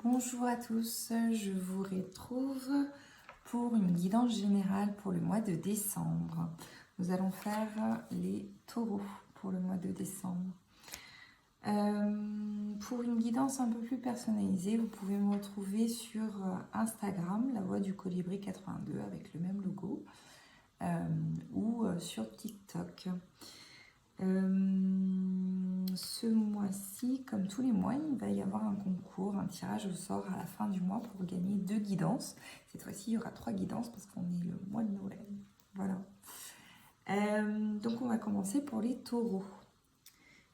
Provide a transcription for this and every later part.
Bonjour à tous, je vous retrouve pour une guidance générale pour le mois de décembre. Nous allons faire les taureaux pour le mois de décembre. Pour une guidance un peu plus personnalisée, vous pouvez me retrouver sur Instagram, La Voix du Colibri 82 avec le même logo, ou sur TikTok. Ce mois-ci, comme tous les mois, il va y avoir un concours, un tirage au sort à la fin du mois pour gagner 2 guidances. Cette fois-ci, il y aura 3 guidances parce qu'on est le mois de Noël. Voilà. Donc, on va commencer pour les taureaux.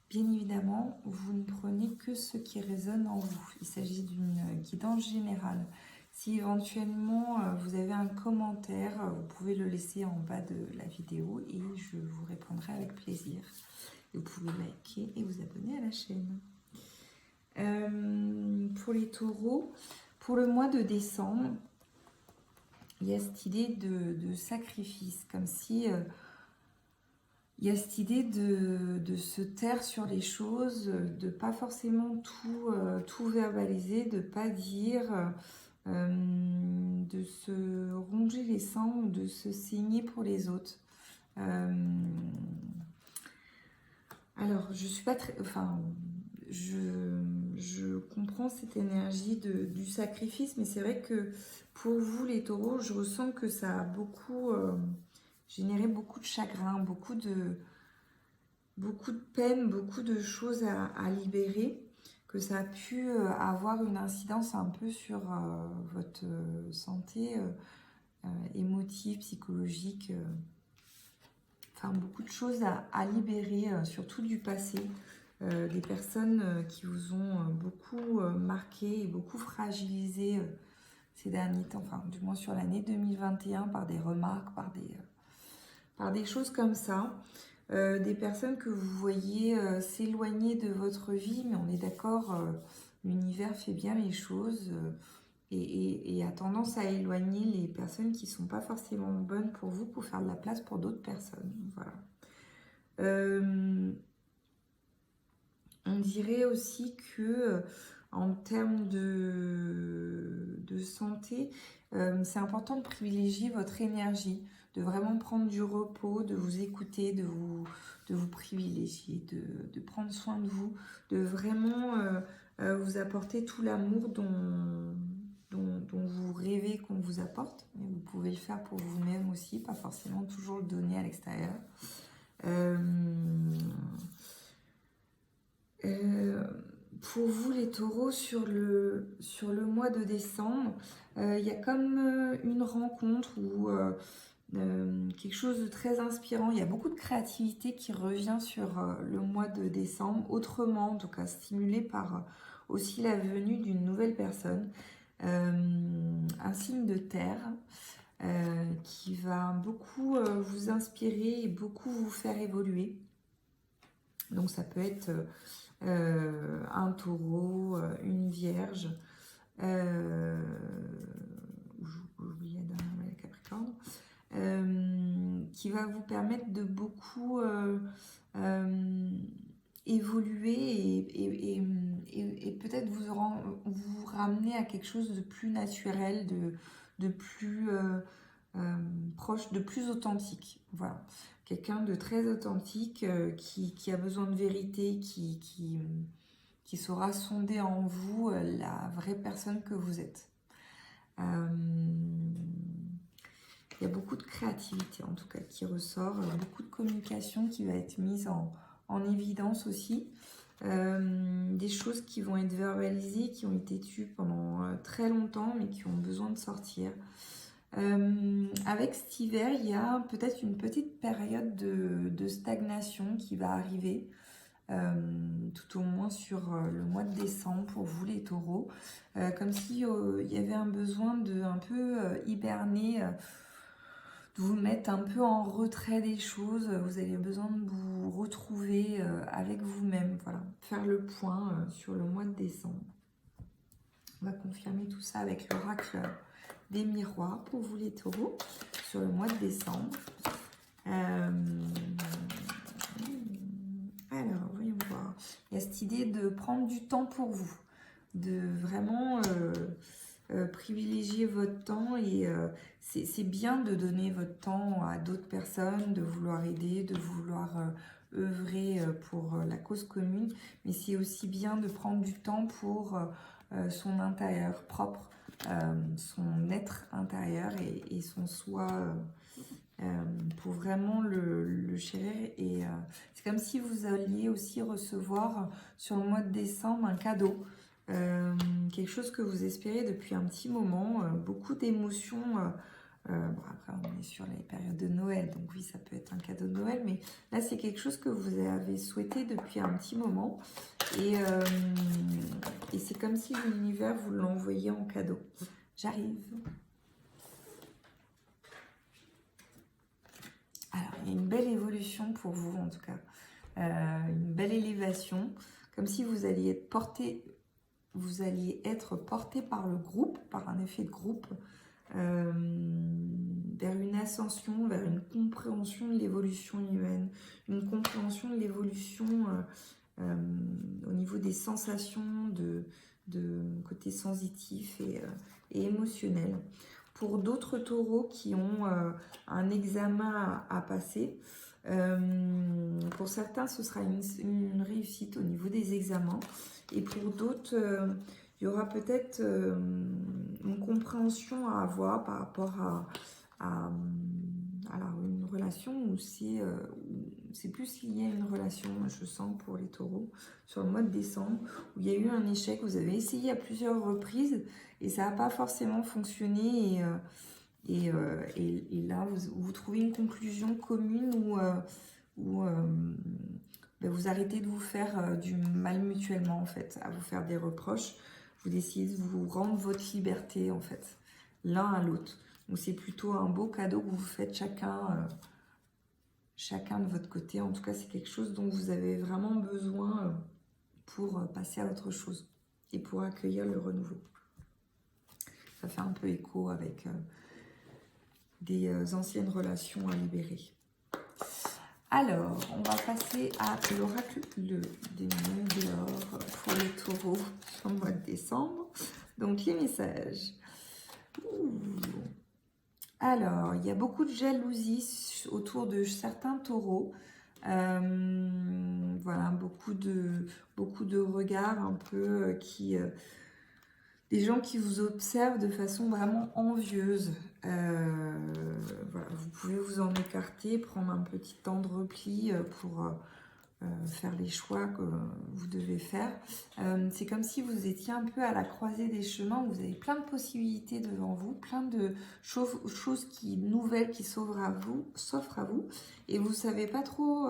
Bien évidemment, vous ne prenez que ce qui résonne en vous. Il s'agit d'une guidance générale. Si éventuellement vous avez un commentaire, vous pouvez le laisser en bas de la vidéo et je vous répondrai avec plaisir. Vous pouvez liker et vous abonner à la chaîne. Pour les taureaux, pour le mois de décembre, il y a cette idée de sacrifice, comme si il y a cette idée de se taire sur les choses, de pas forcément tout verbaliser, de pas dire, de se ronger les sangs ou de se saigner pour les autres. Alors, je suis pas très... Enfin, je comprends cette énergie du sacrifice, mais c'est vrai que pour vous, les taureaux, je ressens que ça a beaucoup... généré beaucoup de chagrin, beaucoup de peine, beaucoup de choses à libérer, que ça a pu avoir une incidence un peu sur votre santé émotive, psychologique, enfin beaucoup de choses à libérer, surtout du passé, des personnes qui vous ont beaucoup marqué et beaucoup fragilisé ces derniers temps, enfin du moins sur l'année 2021 par des remarques, par des choses comme ça. Des personnes que vous voyez s'éloigner de votre vie, mais on est d'accord, l'univers fait bien les choses et a tendance à éloigner les personnes qui ne sont pas forcément bonnes pour vous pour faire de la place pour d'autres personnes. Voilà. On dirait aussi que en termes de santé, c'est important de privilégier votre énergie, de vraiment prendre du repos, de vous écouter, de vous privilégier, de prendre soin de vous, de vraiment vous apporter tout l'amour dont vous rêvez qu'on vous apporte. Et vous pouvez le faire pour vous-même aussi, pas forcément toujours le donner à l'extérieur. Pour vous les taureaux, sur le mois de décembre, il y a comme une rencontre ou quelque chose de très inspirant. Il y a beaucoup de créativité qui revient sur le mois de décembre, autrement, en tout cas stimulé par aussi la venue d'une nouvelle personne, un signe de terre qui va beaucoup vous inspirer et beaucoup vous faire évoluer. Donc ça peut être un taureau, une vierge, j'oubliais la capricorne, qui va vous permettre de beaucoup évoluer et peut-être vous ramener à quelque chose de plus naturel, de plus proche, de plus authentique. Voilà. Quelqu'un de très authentique qui a besoin de vérité, qui saura sonder en vous la vraie personne que vous êtes. Il y a beaucoup de créativité en tout cas qui ressort, beaucoup de communication qui va être mise en évidence aussi. Des choses qui vont être verbalisées, qui ont été tues pendant très longtemps mais qui ont besoin de sortir. Avec cet hiver, il y a peut-être une petite période de stagnation qui va arriver, tout au moins sur le mois de décembre pour vous les taureaux, comme si il y avait un besoin de un peu hiberner, de vous mettre un peu en retrait des choses. Vous avez besoin de vous retrouver avec vous-même, voilà, faire le point sur le mois de décembre. On va confirmer tout ça avec l'oracle des miroirs pour vous les taureaux sur le mois de décembre. Alors, voyons voir. Il y a cette idée de prendre du temps pour vous, de vraiment privilégier votre temps et c'est bien de donner votre temps à d'autres personnes, de vouloir aider, de vouloir œuvrer pour la cause commune, mais c'est aussi bien de prendre du temps pour son intérieur propre, son être intérieur et son soi pour vraiment le chérir. Et c'est comme si vous alliez aussi recevoir sur le mois de décembre un cadeau. Quelque chose que vous espérez depuis un petit moment, beaucoup d'émotions. Bon, après, on est sur les périodes de Noël, donc oui, ça peut être un cadeau de Noël, mais là, c'est quelque chose que vous avez souhaité depuis un petit moment. Et c'est comme si l'univers vous l'envoyait en cadeau. J'arrive. Alors, il y a une belle évolution pour vous, en tout cas. Une belle élévation, comme si vous alliez être porté par le groupe, par un effet de groupe, vers une ascension, vers une compréhension de l'évolution humaine, une compréhension de l'évolution au niveau des sensations, de côté sensitif et émotionnel. Pour d'autres taureaux qui ont un examen à passer, pour certains, ce sera une réussite au niveau des examens. Et pour d'autres, il y aura peut-être une compréhension à avoir par rapport à une relation où c'est plus lié à une relation, je sens, pour les taureaux, sur le mois de décembre, où il y a eu un échec. Vous avez essayé à plusieurs reprises et ça n'a pas forcément fonctionné. Et là, vous trouvez une conclusion commune où vous arrêtez de vous faire du mal mutuellement, en fait, à vous faire des reproches. Vous décidez de vous rendre votre liberté, en fait, l'un à l'autre. Donc, c'est plutôt un beau cadeau que vous faites chacun de votre côté. En tout cas, c'est quelque chose dont vous avez vraiment besoin pour passer à autre chose et pour accueillir le renouveau. Ça fait un peu écho avec des anciennes relations à libérer. Alors, on va passer à l'oracle des Médiors pour les taureaux sur le mois de décembre. Donc, les messages. Alors, il y a beaucoup de jalousie autour de certains taureaux. Voilà, beaucoup de regards un peu des gens qui vous observent de façon vraiment envieuse. Voilà, vous pouvez vous en écarter, prendre un petit temps de repli pour faire les choix que vous devez faire. C'est comme si vous étiez un peu à la croisée des chemins, où vous avez plein de possibilités devant vous, plein de choses nouvelles qui s'offrent à vous, et vous ne savez pas trop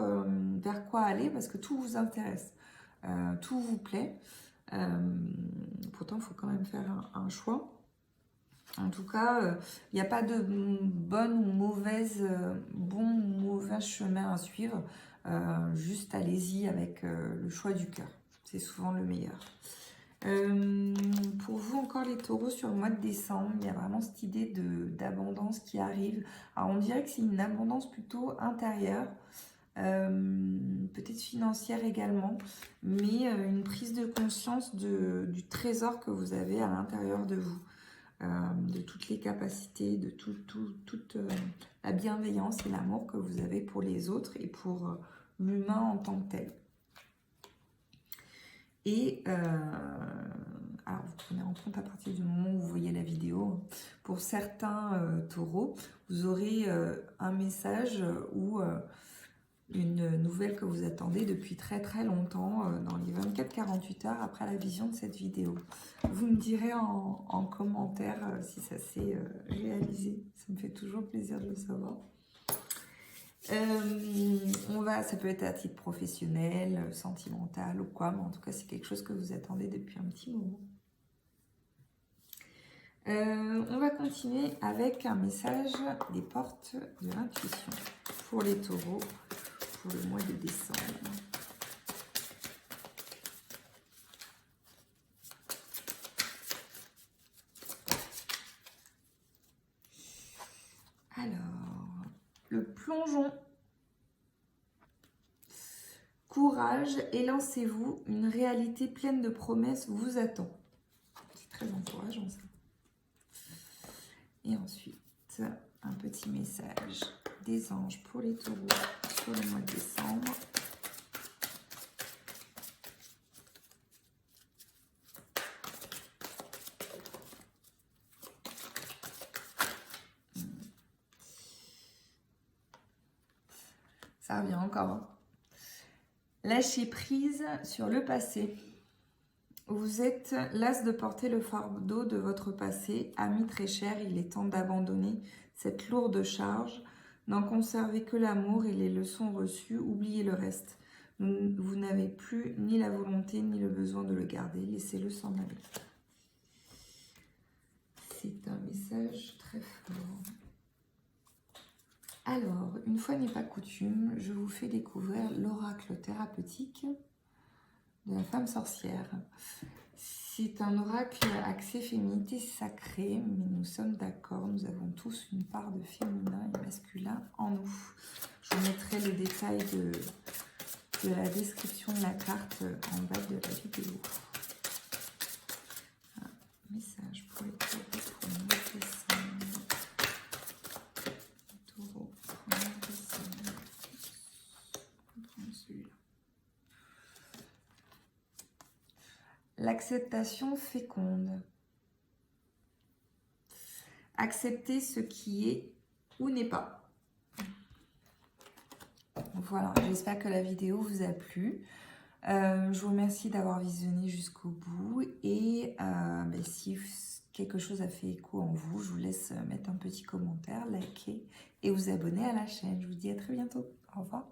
vers quoi aller parce que tout vous intéresse, tout vous plaît. Pourtant, il faut quand même faire un choix. En tout cas, il n'y a pas de bon ou mauvais chemin à suivre. Juste allez-y avec le choix du cœur. C'est souvent le meilleur. Pour vous, encore les taureaux, sur le mois de décembre, il y a vraiment cette idée d'abondance qui arrive. Alors, on dirait que c'est une abondance plutôt intérieure. Peut-être financière également, mais une prise de conscience du trésor que vous avez à l'intérieur de vous, de toutes les capacités, de toute la bienveillance et l'amour que vous avez pour les autres et pour l'humain en tant que tel. Et alors vous prenez en compte à partir du moment où vous voyez la vidéo, pour certains taureaux, vous aurez un message ou une nouvelle que vous attendez depuis très très longtemps, dans les 24-48 heures après la vision de cette vidéo. Vous me direz en commentaire si ça s'est réalisé. Ça me fait toujours plaisir de le savoir. Ça peut être à titre professionnel, sentimental ou quoi, mais en tout cas c'est quelque chose que vous attendez depuis un petit moment. On va continuer avec un message des portes de l'intuition pour les taureaux pour le mois de décembre. Alors, le plongeon. Courage, élancez-vous, une réalité pleine de promesses vous attend. très encourageant ça. Et ensuite, un petit message des anges pour les taureaux sur le mois de décembre. Ça revient encore. Hein. Lâchez prise sur le passé. Vous êtes las de porter le fardeau de votre passé. Ami très cher, il est temps d'abandonner cette lourde charge. N'en conservez que l'amour et les leçons reçues. Oubliez le reste. Vous n'avez plus ni la volonté ni le besoin de le garder. Laissez-le s'en aller. C'est un message très fort. Alors, une fois n'est pas coutume, je vous fais découvrir l'oracle thérapeutique de la femme sorcière. C'est un oracle axé féminité sacrée, mais nous sommes d'accord, nous avons tous une part de féminin et masculin en nous. Je vous mettrai le détail de la description de la carte en bas de la vidéo. Un message pour les taureaux pour le mois de décembre. Taureau pour le mois de décembre. On va prendre celui-là. L'acceptation féconde. Accepter ce qui est ou n'est pas. Voilà, j'espère que la vidéo vous a plu. Je vous remercie d'avoir visionné jusqu'au bout. Et si quelque chose a fait écho en vous, je vous laisse mettre un petit commentaire, liker et vous abonner à la chaîne. Je vous dis à très bientôt. Au revoir.